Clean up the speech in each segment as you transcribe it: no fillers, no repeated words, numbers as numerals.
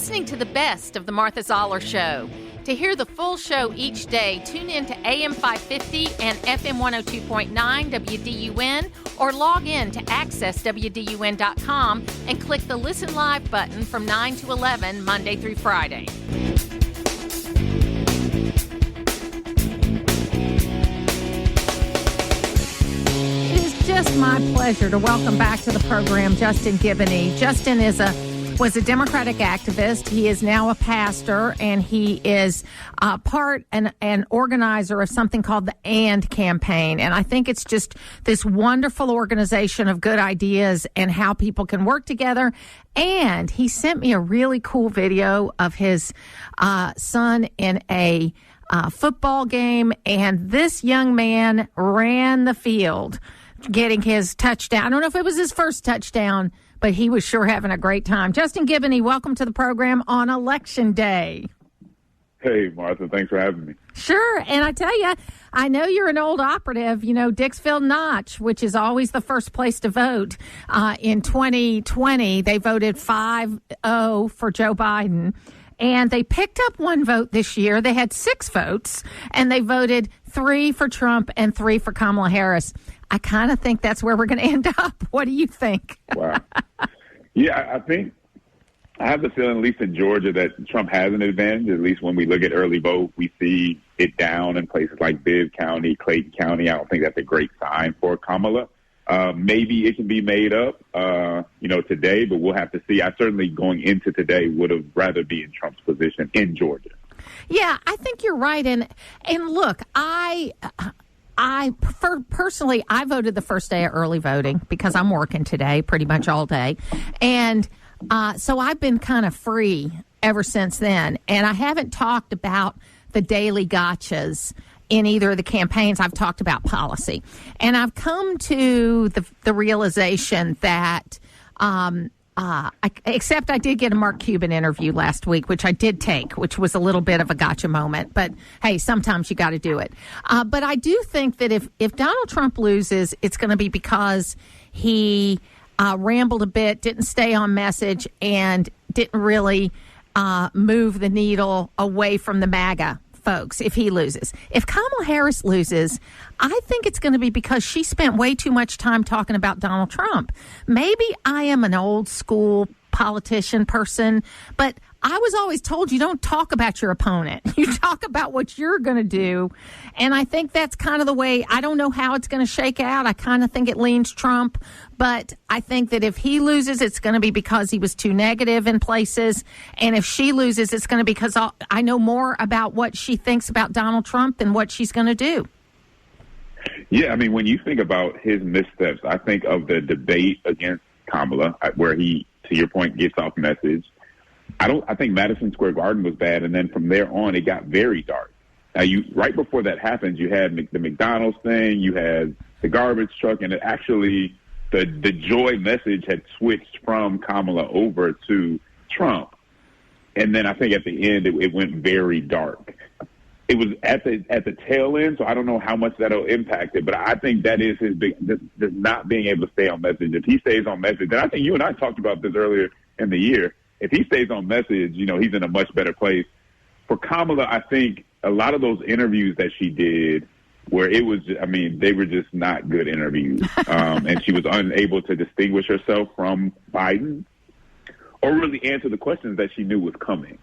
listening to the best of the Martha Zoller Show. To hear the full show each day, tune in to AM 550 and FM 102.9 WDUN or log in to accesswdun.com and click the Listen Live button from 9 to 11, Monday through Friday. It is just my pleasure to welcome back to the program Justin Giboney. Justin was a Democratic activist. He is now a pastor, and he is part and organizer of something called the AND campaign. And I think it's just this wonderful organization of good ideas and how people can work together. And he sent me a really cool video of his son in a football game, and this young man ran the field getting his touchdown. I don't know if it was his first touchdown, but he was sure having a great time. Justin Giboney, welcome to the program on Election Day. Hey, Martha, thanks for having me. Sure, and I tell you, I know you're an old operative. You know, Dixfield Notch, which is always the first place to vote. In 2020, they voted 5-0 for Joe Biden, and they picked up one vote this year. They had 6 votes, and they voted 3 for Trump and 3 for Kamala Harris. I kind of think that's where we're going to end up. What do you think? Wow. Yeah, I think I have the feeling, at least in Georgia, that Trump has an advantage. At least when we look at early vote, we see it down in places like Bibb County, Clayton County. I don't think that's a great sign for Kamala. Maybe it can be made up, today, but we'll have to see. I certainly, going into today, would have rather be in Trump's position in Georgia. Yeah, I think you're right. And look, personally, I voted the first day of early voting because I'm working today pretty much all day. And so I've been kind of free ever since then. And I haven't talked about the daily gotchas in either of the campaigns. I've talked about policy. And I've come to the realization that except I did get a Mark Cuban interview last week, which I did take, which was a little bit of a gotcha moment. But, hey, sometimes you got to do it. But I do think that if Donald Trump loses, it's going to be because he rambled a bit, didn't stay on message, and didn't really move the needle away from the MAGA folks if he loses. If Kamala Harris loses, I think it's going to be because she spent way too much time talking about Donald Trump. Maybe I am an old school politician person, but I was always told you don't talk about your opponent. You talk about what you're going to do. And I think that's kind of the way. I don't know how it's going to shake out. I kind of think it leans Trump. But I think that if he loses, it's going to be because he was too negative in places. And if she loses, it's going to be because I know more about what she thinks about Donald Trump than what she's going to do. Yeah, I mean, when you think about his missteps, I think of the debate against Kamala, where he, to your point, gets off message. I think Madison Square Garden was bad, and then from there on, it got very dark. Now, right before that happened, you had the McDonald's thing, you had the garbage truck, and it actually the joy message had switched from Kamala over to Trump. And then I think at the end, it went very dark. It was at the tail end, so I don't know how much that'll impact it, but I think that is his big, just not being able to stay on message. If he stays on message, and I think you and I talked about this earlier in the year, if he stays on message, he's in a much better place. For Kamala, I think a lot of those interviews that she did where they were just not good interviews. And she was unable to distinguish herself from Biden or really answer the questions that she knew was coming.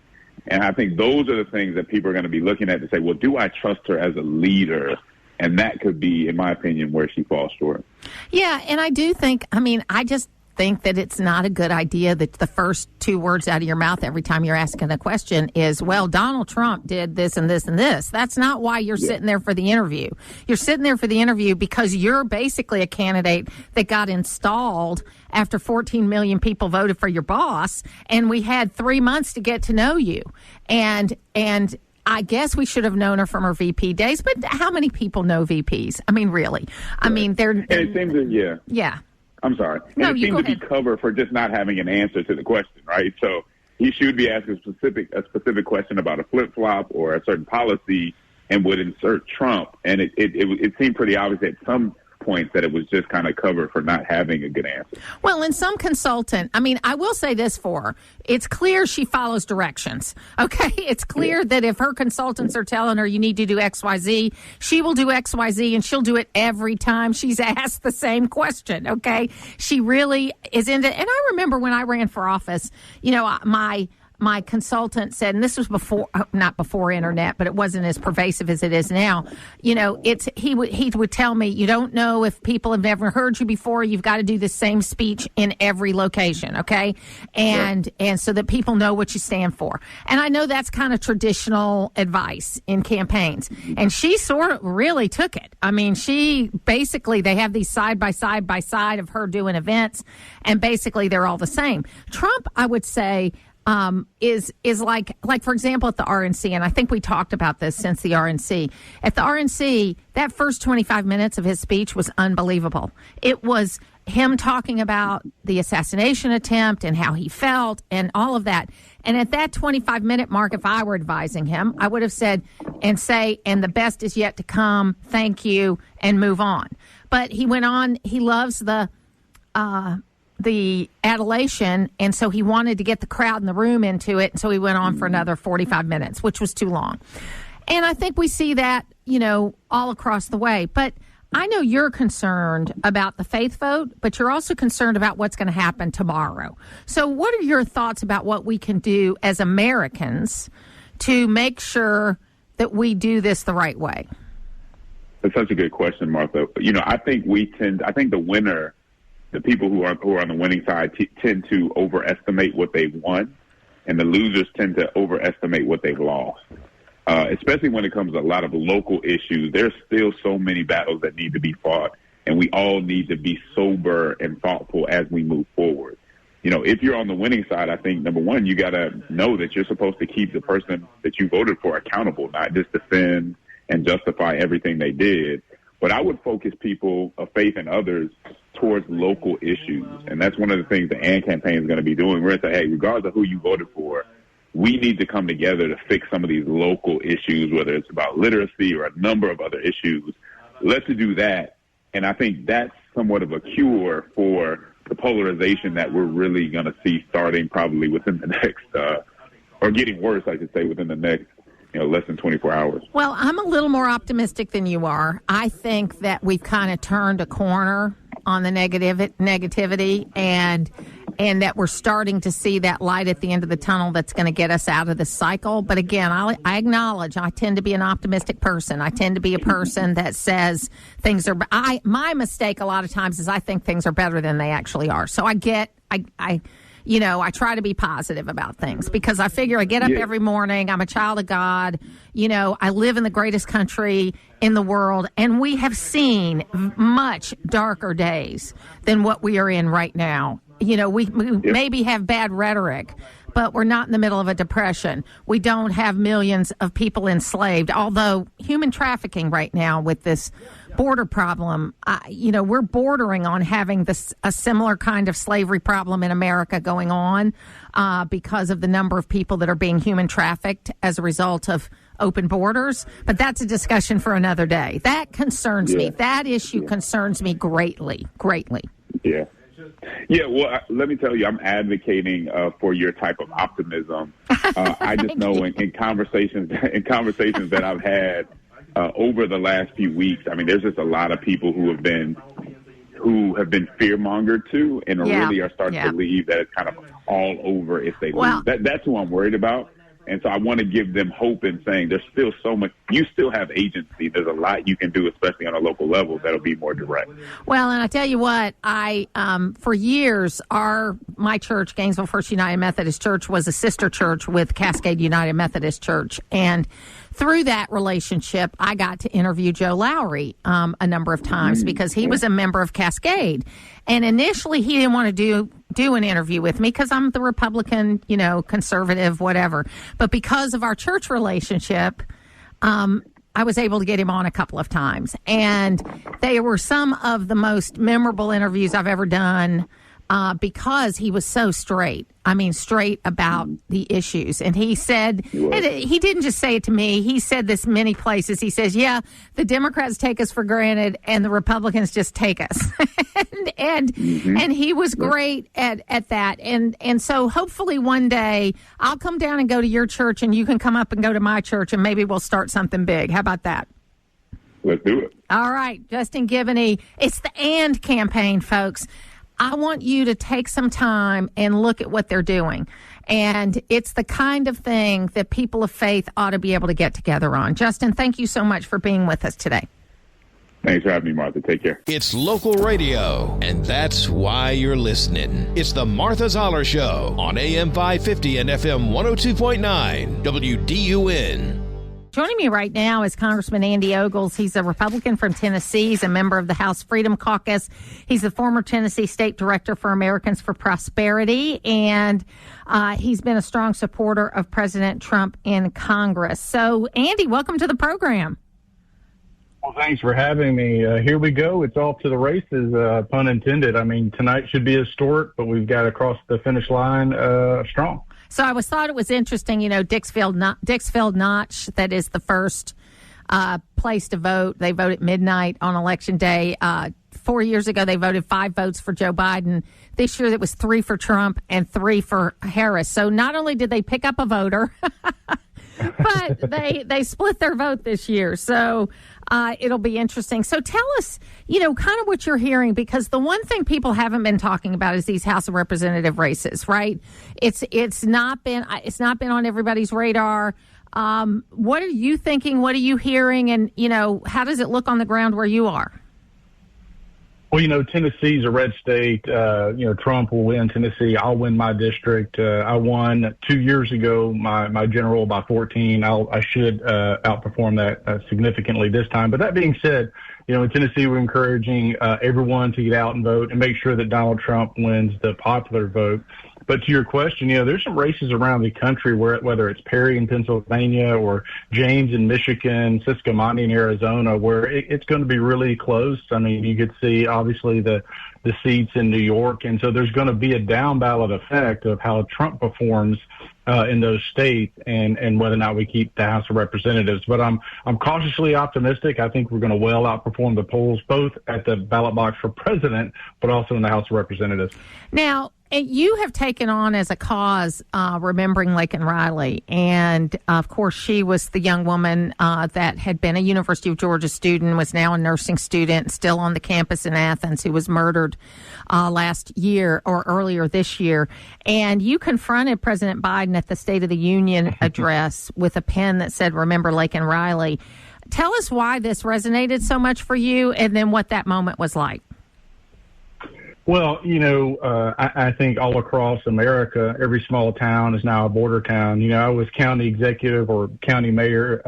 And I think those are the things that people are going to be looking at to say, well, do I trust her as a leader? And that could be, in my opinion, where she falls short. Yeah, and I do think, I just think that it's not a good idea that the first 2 words out of your mouth every time you're asking a question is, well, Donald Trump did this and this and this. That's not why you're sitting there for the interview. You're sitting there for the interview because you're basically a candidate that got installed after 14 million people voted for your boss, and we had 3 months to get to know you. And I guess we should have known her from her VP days, but how many people know VPs? Really. They're... And it seems that, Yeah. I'm sorry. No, and it you seemed go to be ahead. cover for just not having an answer to the question, right? So he should be asking a specific question about a flip-flop or a certain policy and would insert Trump. And it seemed pretty obvious that points that it was just kind of covered for not having a good answer. Well, and some consultant, I mean, I will say this for her. It's clear she follows directions, okay? It's clear that if her consultants are telling her you need to do X, Y, Z, she will do X, Y, Z, and she'll do it every time she's asked the same question, okay? She really is into, and I remember when I ran for office, you know, my consultant said, and this was not before internet, but it wasn't as pervasive as it is now. You know, he would tell me, you don't know if people have never heard you before. You've got to do the same speech in every location, okay? And so that people know what you stand for. And I know that's kind of traditional advice in campaigns. And she sort of really took it. I mean, they have these side by side of her doing events, and basically they're all the same. Trump, I would say, is like for example at the RNC, and I think we talked about this since the RNC. At the RNC, that first 25 minutes of his speech was unbelievable. It was him talking about the assassination attempt and how he felt and all of that. And at that 25-minute mark, if I were advising him, I would have said, and the best is yet to come, thank you, and move on. But he went on, he loves the adulation, and so he wanted to get the crowd in the room into it, and so he went on for another 45 minutes, which was too long. And I think we see that, you know, all across the way. But I know you're concerned about the faith vote, but you're also concerned about what's going to happen tomorrow. So what are your thoughts about what we can do as Americans to make sure that we do this the right way? That's such a good question, Martha. You know, I think the winner, the people who are on the winning side tend to overestimate what they've won, and the losers tend to overestimate what they've lost. Especially when it comes to a lot of local issues, there's still so many battles that need to be fought, and we all need to be sober and thoughtful as we move forward. You know, if you're on the winning side, I think, number one, you got to know that you're supposed to keep the person that you voted for accountable, not just defend and justify everything they did. But I would focus people of faith and others towards local issues. And that's one of the things the AND campaign is going to be doing. We're going to say, hey, regardless of who you voted for, we need to come together to fix some of these local issues, whether it's about literacy or a number of other issues. Let's do that. And I think that's somewhat of a cure for the polarization that we're really going to see starting probably within the next, or getting worse, I should say, within the next, less than 24 hours. Well, I'm a little more optimistic than you are. I think that we've kind of turned a corner on the negativity and that we're starting to see that light at the end of the tunnel that's going to get us out of this cycle. But again, I acknowledge I tend to be an optimistic person. I tend to be a person that says things are. My mistake a lot of times is I think things are better than they actually are. So I try to be positive about things because I figure I get up every morning. I'm a child of God. I live in the greatest country in the world, and we have seen much darker days than what we are in right now. We maybe have bad rhetoric, but we're not in the middle of a depression. We don't have millions of people enslaved, although human trafficking right now with this border problem, we're bordering on having a similar kind of slavery problem in America going on because of the number of people that are being human trafficked as a result of open borders. But that's a discussion for another day. That concerns me. That issue concerns me greatly. Yeah. Yeah, well, let me tell you, I'm advocating for your type of optimism. I just know in conversations that I've had over the last few weeks, I mean, there's just a lot of people who have been fear-mongered too, and really are starting to believe that it's kind of all over if they lose. That's who I'm worried about. And so I want to give them hope in saying there's still so much. You still have agency. There's a lot you can do, especially on a local level, that'll be more direct. Well, and I tell you what, for years, my church, Gainesville First United Methodist Church, was a sister church with Cascade United Methodist Church. And through that relationship, I got to interview Joe Lowry a number of times because he was a member of Cascade. And initially, he didn't want to do an interview with me because I'm the Republican, conservative, whatever. But because of our church relationship, I was able to get him on a couple of times. And they were some of the most memorable interviews I've ever done because he was so straight. I mean, straight about the issues. And he said, and he didn't just say it to me. He said this many places. He says, yeah, the Democrats take us for granted and the Republicans just take us. and he was great at that. And so hopefully one day I'll come down and go to your church and you can come up and go to my church and maybe we'll start something big. How about that? Let's do it. All right, Justin Giboney. It's the AND campaign, folks. I want you to take some time and look at what they're doing. And it's the kind of thing that people of faith ought to be able to get together on. Justin, thank you so much for being with us today. Thanks for having me, Martha. Take care. It's local radio, and that's why you're listening. It's the Martha Zoller Show on AM 550 and FM 102.9 WDUN. Joining me right now is Congressman Andy Ogles. He's a Republican from Tennessee. He's a member of the House Freedom Caucus. He's the former Tennessee State Director for Americans for Prosperity, and he's been a strong supporter of President Trump in Congress. So, Andy, welcome to the program. Well, thanks for having me. Here we go. It's off to the races, pun intended. I mean, tonight should be historic, but we've got to cross the finish line strong. So I thought it was interesting, Dixfield Notch, that is the first place to vote. They vote at midnight on Election Day. 4 years ago, they voted 5 votes for Joe Biden. This year, it was 3 for Trump and 3 for Harris. So not only did they pick up a voter, but they split their vote this year. So it'll be interesting. So tell us, kind of what you're hearing, because the one thing people haven't been talking about is these House of Representative races, right? It's not been on everybody's radar. What are you thinking? What are you hearing? And, how does it look on the ground where you are? Well, Tennessee's a red state. Trump will win Tennessee. I'll win my district. I won 2 years ago, my general by 14. I should outperform that significantly this time. But that being said, in Tennessee, we're encouraging everyone to get out and vote and make sure that Donald Trump wins the popular vote. But to your question, there's some races around the country whether it's Perry in Pennsylvania or James in Michigan, Siskamonte in Arizona, where it's going to be really close. I mean, you could see obviously the seats in New York, and so there's going to be a down ballot effect of how Trump performs in those states and whether or not we keep the House of Representatives. But I'm cautiously optimistic. I think we're going to well outperform the polls, both at the ballot box for president, but also in the House of Representatives. Now, you have taken on as a cause remembering Laken Riley. And, of course, she was the young woman that had been a University of Georgia student, was now a nursing student, still on the campus in Athens, who was murdered last year or earlier this year. And you confronted President Biden at the State of the Union address with a pen that said, "Remember Laken Riley." Tell us why this resonated so much for you and then what that moment was like. Well, I think all across America, every small town is now a border town. I was county executive or county mayor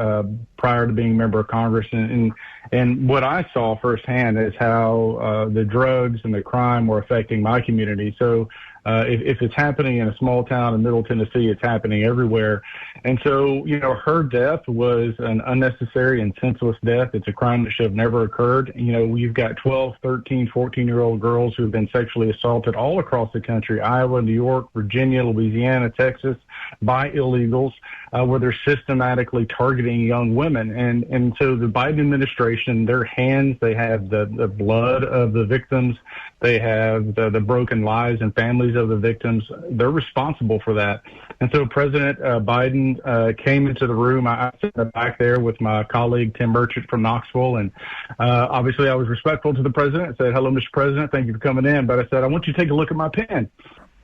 prior to being a member of Congress. And what I saw firsthand is how the drugs and the crime were affecting my community. So if it's happening in a small town in Middle Tennessee, it's happening everywhere. And so, her death was an unnecessary and senseless death. It's a crime that should have never occurred. We've got 12, 13, 14-year-old girls who have been sexually assaulted all across the country, Iowa, New York, Virginia, Louisiana, Texas, by illegals, where they're systematically targeting young women. And so the Biden administration, their hands, they have the blood of the victims. They have the broken lives and families of the victims. They're responsible for that. And so President Biden came into the room. I sat in the back there with my colleague, Tim Merchant from Knoxville. And obviously I was respectful to the president. I said, "Hello, Mr. President. Thank you for coming in." But I said, "I want you to take a look at my pen."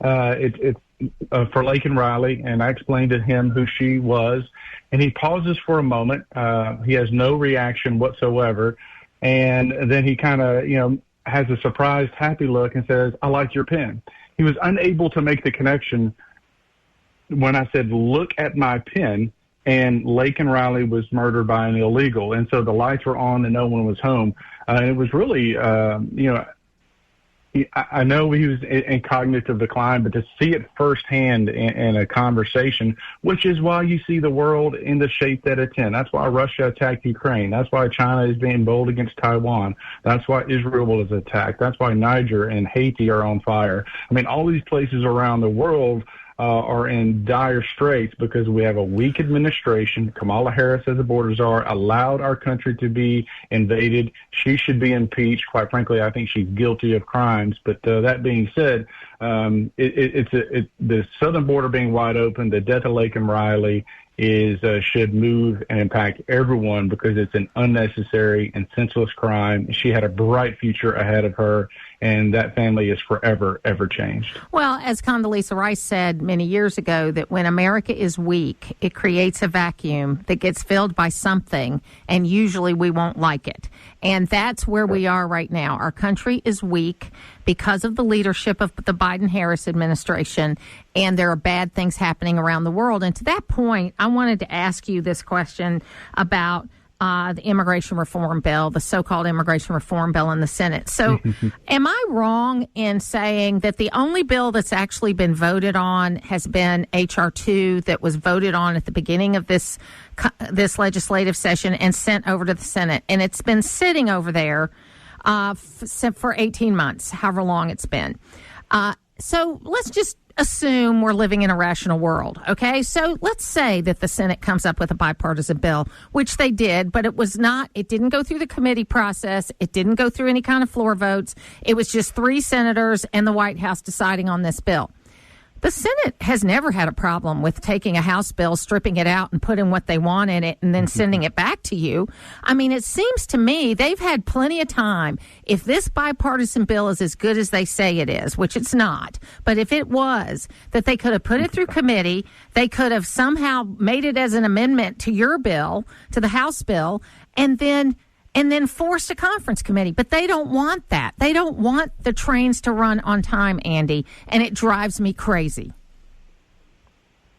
It's for Laken Riley. And I explained to him who she was. And he pauses for a moment. He has no reaction whatsoever. And then he kind of, has a surprised, happy look and says, "I like your pen." He was unable to make the connection when I said, "Look at my pen," and Laken Riley was murdered by an illegal. And so the lights were on and no one was home. And it was really, I know he was in cognitive decline, but to see it firsthand in a conversation, which is why you see the world in the shape that it's in. That's why Russia attacked Ukraine. That's why China is being bold against Taiwan. That's why Israel was attacked. That's why Niger and Haiti are on fire. I mean, all these places around the world are in dire straits because we have a weak administration. Kamala Harris, as the border czar, allowed our country to be invaded. She should be impeached. Quite frankly, I think she's guilty of crimes. But that being said, the southern border being wide open, the death of Laken Riley should move and impact everyone because it's an unnecessary and senseless crime. She had a bright future ahead of her, and that family is forever, ever changed. Well, as Condoleezza Rice said many years ago, that when America is weak, it creates a vacuum that gets filled by something, and usually we won't like it. And that's where we are right now. Our country is weak because of the leadership of the Biden-Harris administration, and there are bad things happening around the world. And to that point, I wanted to ask you this question about the immigration reform bill, the so-called immigration reform bill in the Senate. So am I wrong in saying that the only bill that's actually been voted on has been H.R. 2 that was voted on at the beginning of this legislative session and sent over to the Senate? And it's been sitting over there for 18 months, however long it's been. So let's just assume we're living in a rational world, okay? So let's say that the Senate comes up with a bipartisan bill, which they did, but it didn't go through the committee process. It didn't go through any kind of floor votes. It was just 3 senators and the White House deciding on this bill. The Senate has never had a problem with taking a House bill, stripping it out, and putting what they want in it, and then sending it back to you. I mean, it seems to me they've had plenty of time. If this bipartisan bill is as good as they say it is, which it's not, but if it was, that they could have put it through committee, they could have somehow made it as an amendment to your bill, to the House bill, and then forced a conference committee. But they don't want that. They don't want the trains to run on time, Andy, and it drives me crazy.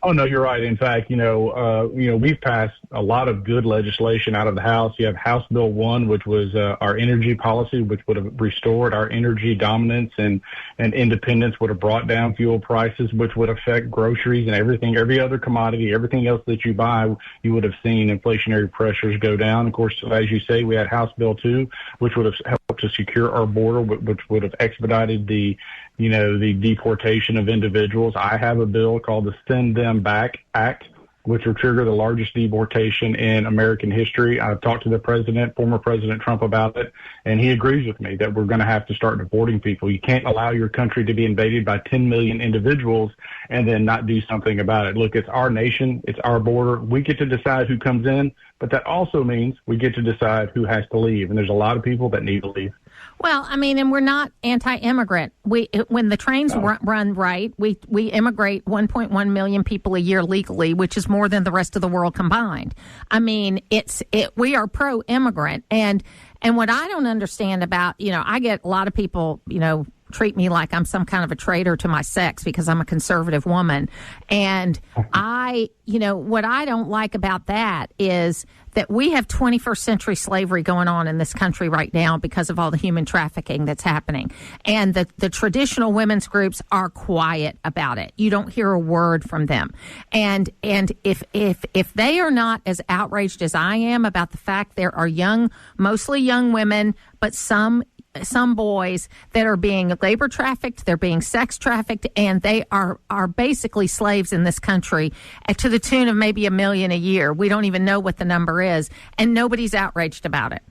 Oh, no, you're right. In fact, we've passed a lot of good legislation out of the House. You have House Bill 1, which was our energy policy, which would have restored our energy dominance and independence, would have brought down fuel prices, which would affect groceries and everything, every other commodity, everything else that you buy. You would have seen inflationary pressures go down. Of course, as you say, we had House Bill 2, which would have helped to secure our border, which would have expedited the deportation of individuals. I have a bill called the Send Them Back Act, which will trigger the largest deportation in American history. I've talked to the president, former President Trump, about it, and he agrees with me that we're going to have to start deporting people. You can't allow your country to be invaded by 10 million individuals and then not do something about it. Look, it's our nation. It's our border. We get to decide who comes in, but that also means we get to decide who has to leave, and there's a lot of people that need to leave. Well, I mean, and we're not anti-immigrant. When the trains run right, we immigrate 1.1 million people a year legally, which is more than the rest of the world combined. I mean, we are pro-immigrant, and what I don't understand about, I get a lot of people, treat me like I'm some kind of a traitor to my sex because I'm a conservative woman. And what I don't like about that is that we have 21st century slavery going on in this country right now because of all the human trafficking that's happening. And the traditional women's groups are quiet about it. You don't hear a word from them. And if they are not as outraged as I am about the fact there are mostly young women, but some boys that are being labor trafficked, they're being sex trafficked, and they are basically slaves in this country to the tune of maybe 1 million a year. We don't even know what the number is, and nobody's outraged about it.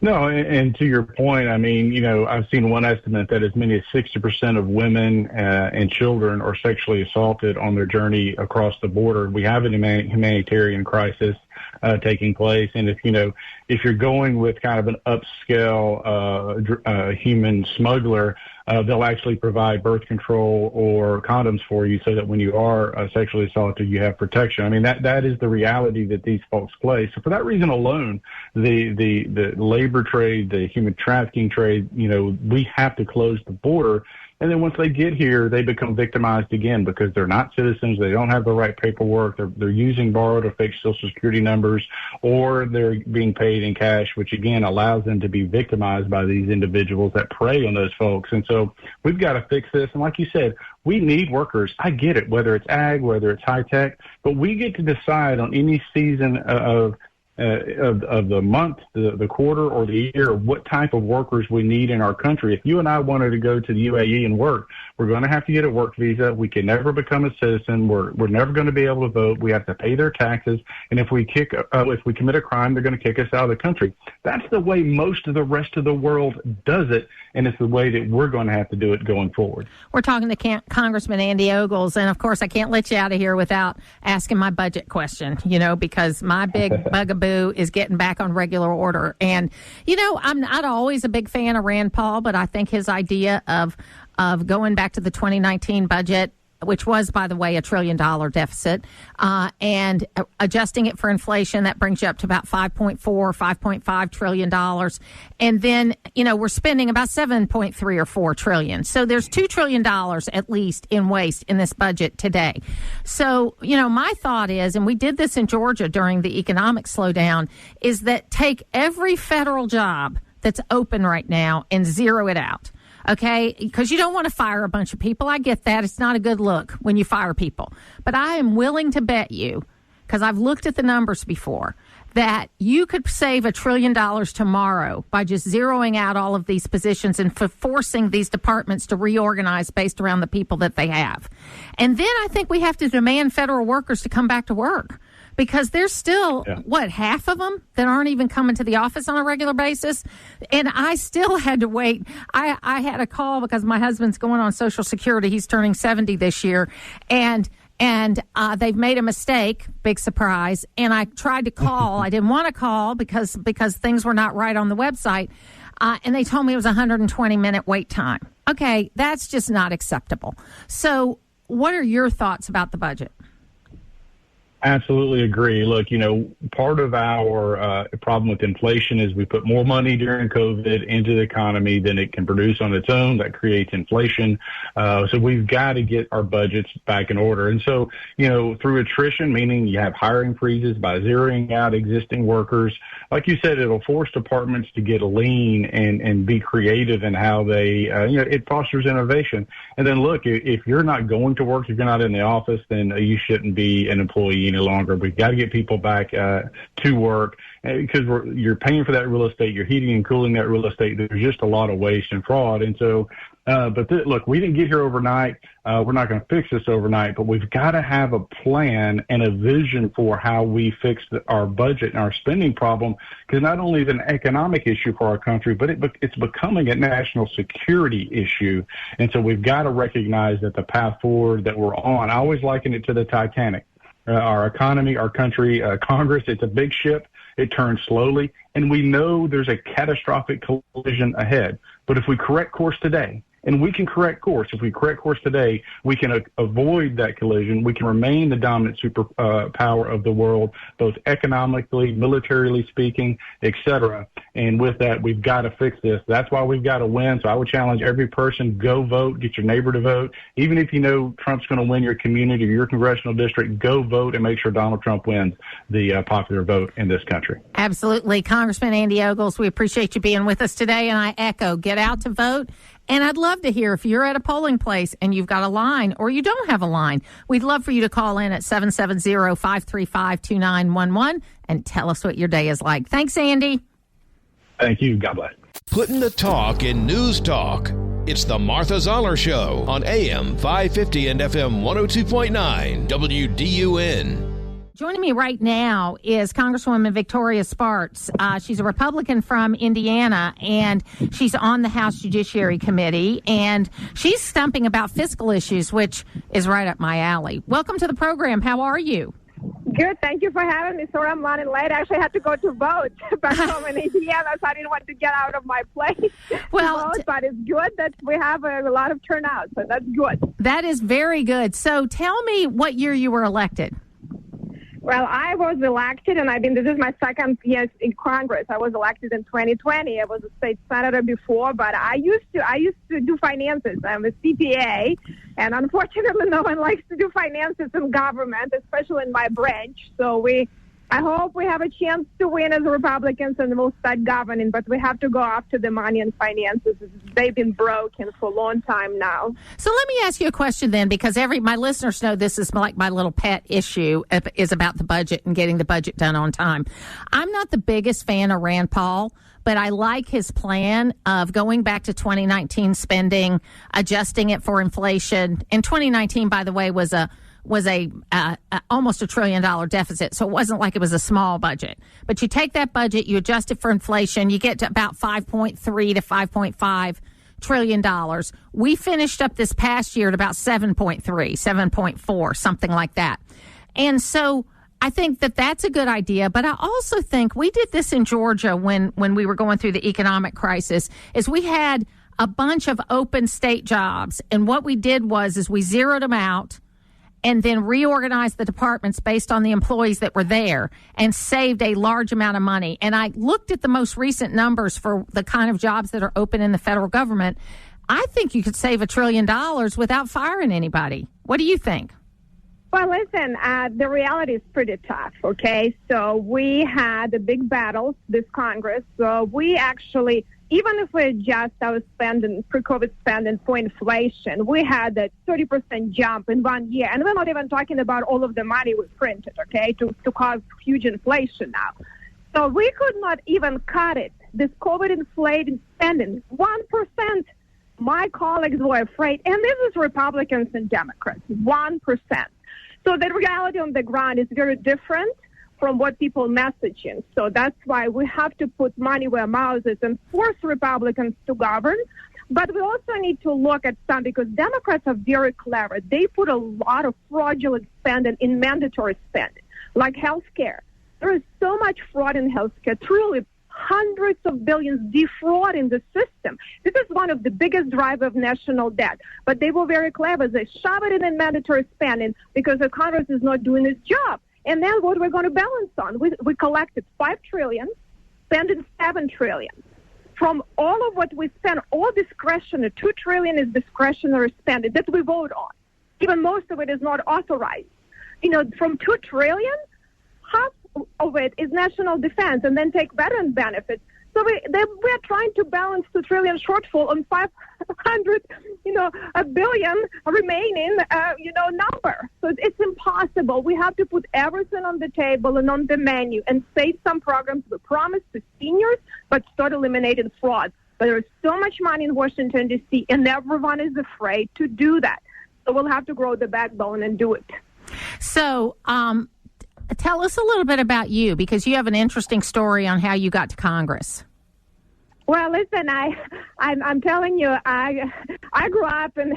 No, and to your point, I mean, I've seen one estimate that as many as 60% of women and children are sexually assaulted on their journey across the border. We have a humanitarian crisis taking place, and if you're going with kind of an upscale human smuggler, they'll actually provide birth control or condoms for you so that when you are sexually assaulted, you have protection. I mean, that is the reality that these folks play. So for that reason alone, the labor trade, the human trafficking trade, we have to close the border. And then once they get here, they become victimized again because they're not citizens. They don't have the right paperwork. They're using borrowed or fake Social Security numbers, or they're being paid in cash, which again allows them to be victimized by these individuals that prey on those folks. And so we've got to fix this. And like you said, we need workers. I get it, whether it's ag, whether it's high tech, but we get to decide on any season of the month, the quarter, or the year, what type of workers we need in our country. If you and I wanted to go to the UAE and work, we're going to have to get a work visa. We can never become a citizen. We're never going to be able to vote. We have to pay their taxes. And if we commit a crime, they're going to kick us out of the country. That's the way most of the rest of the world does it, and it's the way that we're going to have to do it going forward. We're talking to Congressman Andy Ogles, and of course I can't let you out of here without asking my budget question, because my big bugaboo is getting back on regular order. And, I'm not always a big fan of Rand Paul, but I think his idea of going back to the 2019 budget, which was, by the way, $1 trillion deficit, and adjusting it for inflation, that brings you up to about $5.5 trillion. And then, we're spending about 7.3 or 4 trillion. So there's $2 trillion at least in waste in this budget today. So, my thought is, and we did this in Georgia during the economic slowdown, is that take every federal job that's open right now and zero it out. Okay, because you don't want to fire a bunch of people. I get that. It's not a good look when you fire people. But I am willing to bet you, because I've looked at the numbers before, that you could save $1 trillion tomorrow by just zeroing out all of these positions and forcing these departments to reorganize based around the people that they have. And then I think we have to demand federal workers to come back to work. Because there's still, half of them that aren't even coming to the office on a regular basis? And I still had to wait. I had a call because my husband's going on Social Security. He's turning 70 this year. And they've made a mistake, big surprise. And I tried to call. I didn't want to call because things were not right on the website. And they told me it was a 120-minute wait time. Okay, that's just not acceptable. So what are your thoughts about the budget? Absolutely agree. Look, part of our problem with inflation is we put more money during COVID into the economy than it can produce on its own. That creates inflation. So we've got to get our budgets back in order. And so, through attrition, meaning you have hiring freezes by zeroing out existing workers, like you said, it'll force departments to get lean and be creative in how they, it fosters innovation. And then look, if you're not going to work, if you're not in the office, then you shouldn't be an employee any longer. We've got to get people back to work because you're paying for that real estate, you're heating and cooling that real estate. There's just a lot of waste and fraud. And so, look, we didn't get here overnight. We're not going to fix this overnight, but we've got to have a plan and a vision for how we fix our budget and our spending problem, because not only is it an economic issue for our country, but it's becoming a national security issue. And so we've got to recognize that the path forward that we're on, I always liken it to the Titanic. Our economy, our country, Congress, it's a big ship. It turns slowly, and we know there's a catastrophic collision ahead. But if we correct course today, and we can correct course. If we correct course today, we can avoid that collision. We can remain the dominant superpower of the world, both economically, militarily speaking, et cetera. And with that, we've got to fix this. That's why we've got to win. So I would challenge every person, go vote, get your neighbor to vote. Even if you know Trump's going to win your community or your congressional district, go vote and make sure Donald Trump wins the popular vote in this country. Absolutely. Congressman Andy Ogles, we appreciate you being with us today. And I echo, get out to vote. And I'd love to hear if you're at a polling place and you've got a line or you don't have a line. We'd love for you to call in at 770-535-2911 and tell us what your day is like. Thanks, Andy. Thank you. God bless. Putting the talk in news talk. It's the Martha Zoller Show on AM 550 and FM 102.9 WDUN. Joining me right now is Congresswoman Victoria Spartz. She's a Republican from Indiana, and she's on the House Judiciary Committee, and she's stumping about fiscal issues, which is right up my alley. Welcome to the program. How are you? Good. Thank you for having me. Sorry I'm running late. I actually had to go to vote back home in Indiana, so I didn't want to get out of my place but it's good that we have a lot of turnout, so that's good. That is very good. So tell me what year you were elected. Well, I was elected, and this is my second year in Congress. I was elected in 2020. I was a state senator before, but I used to do finances. I'm a CPA, and unfortunately, no one likes to do finances in government, especially in my branch. So I hope we have a chance to win as Republicans and we'll start governing, but we have to go after the money and finances. They've been broken for a long time now. So let me ask you a question then, because my listeners know this is like my little pet issue is about the budget and getting the budget done on time. I'm not the biggest fan of Rand Paul, but I like his plan of going back to 2019 spending, adjusting it for inflation. And 2019, by the way, was almost $1 trillion deficit. So it wasn't like it was a small budget. But you take that budget, you adjust it for inflation, you get to about $5.3 to $5.5 trillion. We finished up this past year at about 7.4, something like that. And so I think that that's a good idea. But I also think we did this in Georgia when we were going through the economic crisis, is we had a bunch of open state jobs. And what we did is we zeroed them out and then reorganized the departments based on the employees that were there and saved a large amount of money. And I looked at the most recent numbers for the kind of jobs that are open in the federal government. I think you could save $1 trillion without firing anybody. What do you think? Well, listen, the reality is pretty tough, okay? So we had a big battle this Congress. So we actually, even if we adjust our spending, pre-COVID spending for inflation, we had a 30% jump in 1 year. And we're not even talking about all of the money we printed, okay, to cause huge inflation now. So we could not even cut it, this COVID-inflated spending, 1%. My colleagues were afraid, and this is Republicans and Democrats, 1%. So the reality on the ground is very different from what people messaging. So that's why we have to put money where mouth is and force Republicans to govern. But we also need to look at some, because Democrats are very clever. They put a lot of fraudulent spending in mandatory spending, like health care. There is so much fraud in health care, truly hundreds of billions defrauding the system. This is one of the biggest drivers of national debt. But they were very clever. They shove it in mandatory spending because the Congress is not doing its job. And then what we're going to balance on? We collected $5 trillion, spending $7 trillion. From all of what we spend, all discretionary, $2 trillion is discretionary spending that we vote on. Even most of it is not authorized. From $2 trillion, half of it is national defense, and then take veteran benefits. So we're trying to balance $2 trillion shortfall on $500, a billion remaining, number. So it's impossible. We have to put everything on the table and on the menu and save some programs we promised to seniors, but start eliminating fraud. But there is so much money in Washington, D.C., and everyone is afraid to do that. So we'll have to grow the backbone and do it. So, tell us a little bit about you, because you have an interesting story on how you got to Congress. Well, listen, I'm telling you, I grew up in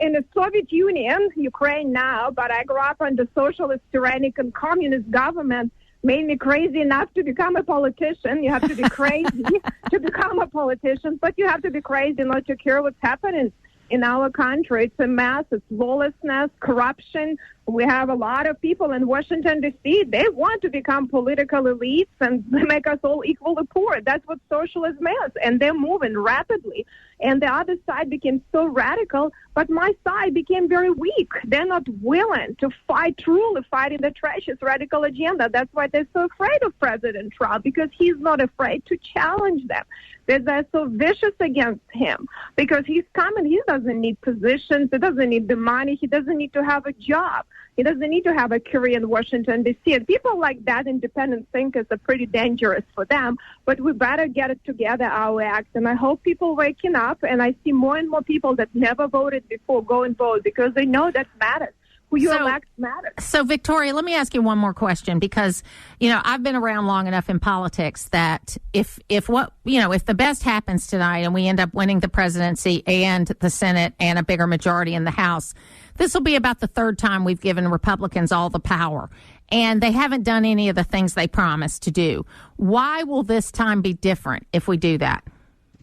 the Soviet Union, Ukraine now, but I grew up under socialist, tyrannic, and communist government. Made me crazy enough to become a politician. You have to be crazy to become a politician, but you have to be crazy not to care what's happening in our country. It's a mess. It's lawlessness, corruption. We have a lot of people in Washington, D.C. They want to become political elites and make us all equally poor. That's what socialism is. And they're moving rapidly. And the other side became so radical, but my side became very weak. They're not willing to truly fight in the trenches, radical agenda. That's why they're so afraid of President Trump, because he's not afraid to challenge them. They're so vicious against him because he's coming. He doesn't need positions. He doesn't need the money. He doesn't need to have a job. He doesn't need to have a career in Washington, D.C. And people like that, independent thinkers, are pretty dangerous for them. But we better get it together, our act. And I hope people waking up, and I see more and more people that never voted before go and vote, because they know that matters. Who you elect matters. So, Victoria, let me ask you one more question, because, I've been around long enough in politics that if the best happens tonight and we end up winning the presidency and the Senate and a bigger majority in the House, this will be about the third time we've given Republicans all the power, and they haven't done any of the things they promised to do. Why will this time be different if we do that?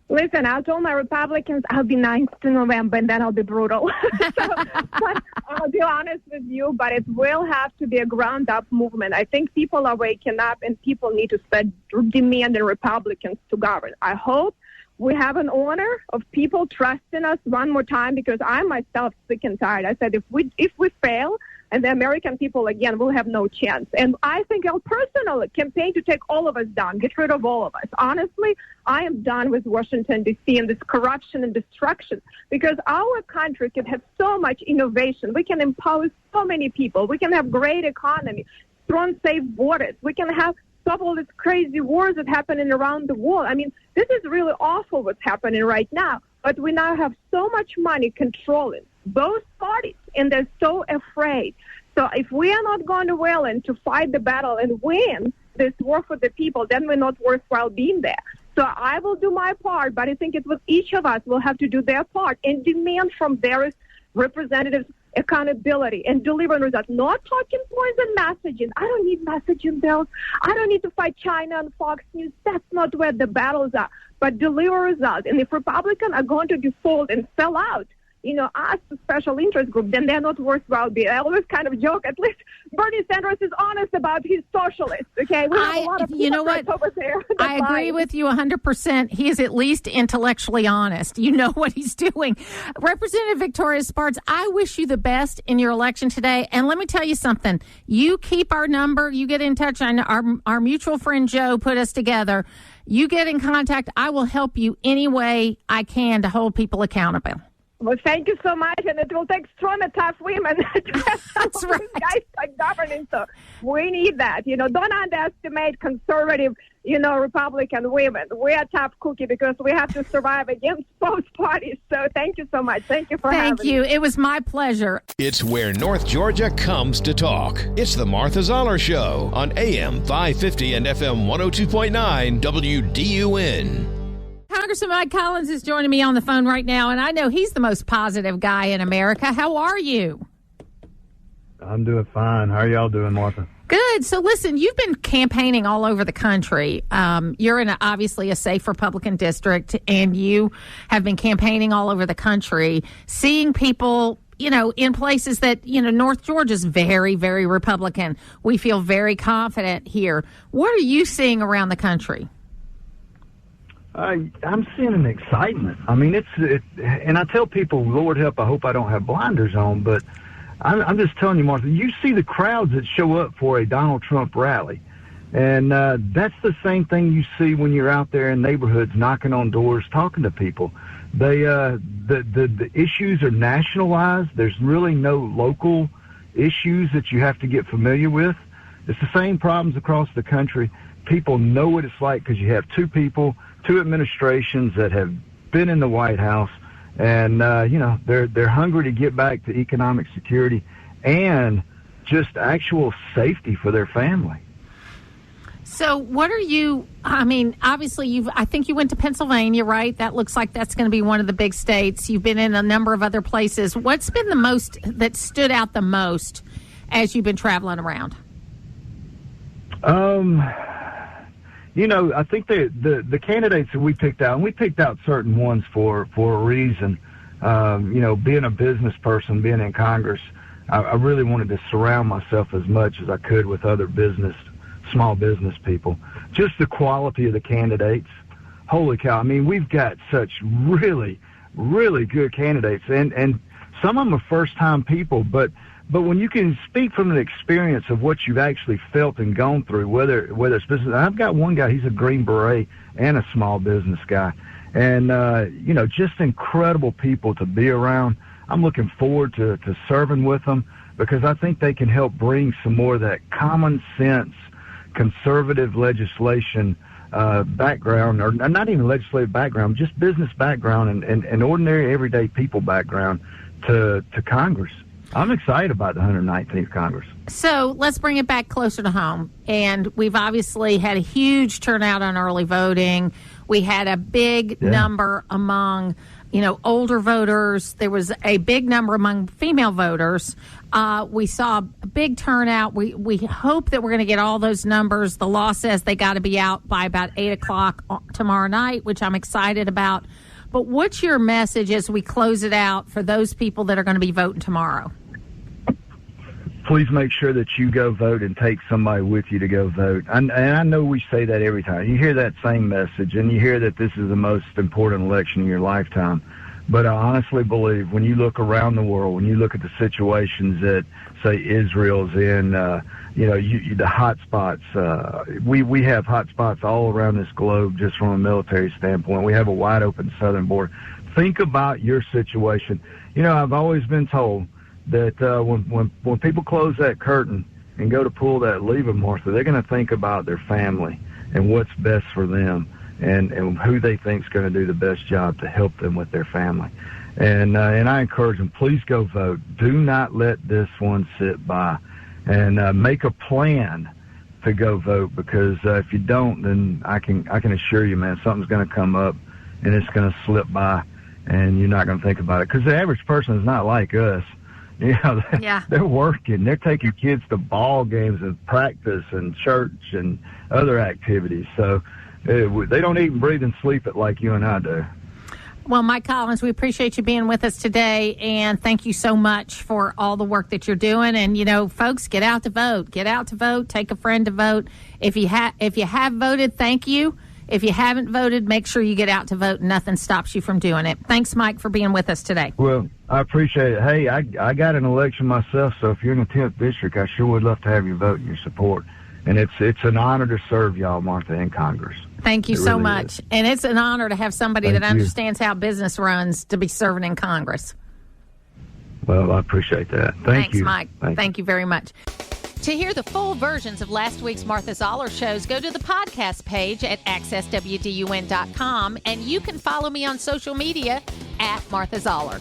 Listen, I told my Republicans I'll be nice to November and then I'll be brutal. But I'll be honest with you, but it will have to be a ground-up movement. I think people are waking up and people need to start demanding Republicans to govern. I hope we have an honor of people trusting us one more time, because I myself sick and tired. I said if we fail, and the American people, again, will have no chance. And I think I'll personally campaign to take all of us down, get rid of all of us. Honestly, I am done with Washington, D.C. and this corruption and destruction, because our country can have so much innovation. We can empower so many people. We can have great economy, strong, safe borders. We can stop all these crazy wars that are happening around the world. I mean, this is really awful what's happening right now. But we now have so much money controlling both parties, and they're so afraid. So if we are not going to willing to fight the battle and win this war for the people, then we're not worthwhile being there. So I will do my part, but I think it was each of us will have to do their part and demand from their representatives accountability and delivering results, not talking points and messaging. I don't need messaging bills. I don't need to fight China and Fox News. That's not where the battles are, but deliver results. And if Republicans are going to default and sell out, us, the special interest group, then they're not worthwhile being. I always kind of joke, at least Bernie Sanders is honest about his socialists, okay? We have a lot of over there. I agree with you 100%. He is at least intellectually honest. You know what he's doing. Representative Victoria Spartz, I wish you the best in your election today. And let me tell you something. You keep our number. You get in touch. I know our mutual friend Joe put us together. You get in contact. I will help you any way I can to hold people accountable. Well, thank you so much, and it will take strong and tough women to get That's right. these guys like governing. So we need that. Don't underestimate conservative, Republican women. We are tough cookie because we have to survive against both parties. So thank you so much. Thank you for having me. Thank you. It was my pleasure. It's where North Georgia comes to talk. It's the Martha Zoller Show on AM 550 and FM 102.9 WDUN. Congressman Mike Collins is joining me on the phone right now, and I know he's the most positive guy in America. How are you? I'm doing fine. How are y'all doing, Martha? Good. So listen, you've been campaigning all over the country. You're in obviously a safe Republican district, and you have been campaigning all over the country, seeing people, in places that, North Georgia's very, very Republican. We feel very confident here. What are you seeing around the country? I'm seeing an excitement. I mean, and I tell people, Lord help, I hope I don't have blinders on, but I'm just telling you, Martha, you see the crowds that show up for a Donald Trump rally, and that's the same thing you see when you're out there in neighborhoods knocking on doors, talking to people. The issues are nationalized. There's really no local issues that you have to get familiar with. It's the same problems across the country. People know what it's like because you have two administrations that have been in the White House, and they're hungry to get back to economic security and just actual safety for their family. So what are you, obviously I think you went to Pennsylvania, right? That looks like that's going to be one of the big states. You've been in a number of other places. What's been the most that stood out the most as you've been traveling around? I think the candidates that we picked out, and we picked out certain ones for a reason. Being a business person, being in Congress, I really wanted to surround myself as much as I could with other small business people. Just the quality of the candidates. Holy cow. I mean, we've got such really, really good candidates, and some of them are first-time people, but when you can speak from an experience of what you've actually felt and gone through, whether it's business, I've got one guy, he's a Green Beret and a small business guy. And, just incredible people to be around. I'm looking forward to serving with them because I think they can help bring some more of that common sense, conservative legislation background, or not even legislative background, just business background and ordinary everyday people background to Congress. I'm excited about the 119th Congress. So let's bring it back closer to home. And we've obviously had a huge turnout on early voting. We had a big number among, older voters. There was a big number among female voters. We saw a big turnout. We hope that we're going to get all those numbers. The law says they got to be out by about 8 o'clock tomorrow night, which I'm excited about. But what's your message as we close it out for those people that are going to be voting tomorrow? Please make sure that you go vote and take somebody with you to go vote. And I know we say that every time. You hear that same message, and you hear that this is the most important election in your lifetime. But I honestly believe when you look around the world, when you look at the situations that, say, Israel's in, the hot spots, we have hot spots all around this globe just from a military standpoint. We have a wide open southern border. Think about your situation. I've always been told that when people close that curtain and go to pull that lever, Martha, they're going to think about their family and what's best for them and who they think is going to do the best job to help them with their family. And I encourage them, please go vote. Do not let this one sit by, and make a plan to go vote, because if you don't, then I can assure you, man, something's going to come up and it's going to slip by and you're not going to think about it, because the average person is not like us. They're working. They're taking kids to ball games and practice and church and other activities. So they don't eat and breathe and sleep it like you and I do. Well, Mike Collins, we appreciate you being with us today, and thank you so much for all the work that you're doing. And, folks, get out to vote. Get out to vote. Take a friend to vote. If you have voted, thank you. If you haven't voted, make sure you get out to vote. Nothing stops you from doing it. Thanks, Mike, for being with us today. Well, I appreciate it. Hey, I got an election myself, so if you're in the 10th district, I sure would love to have your vote and your support. And it's an honor to serve y'all, Martha, in Congress. Thank you so really much. Is. And it's an honor to have somebody that understands how business runs to be serving in Congress. Well, I appreciate that. Thanks, you. Mike. Thank you very much. To hear the full versions of last week's Martha Zoller shows, go to the podcast page at accesswdun.com, and you can follow me on social media at Martha Zoller.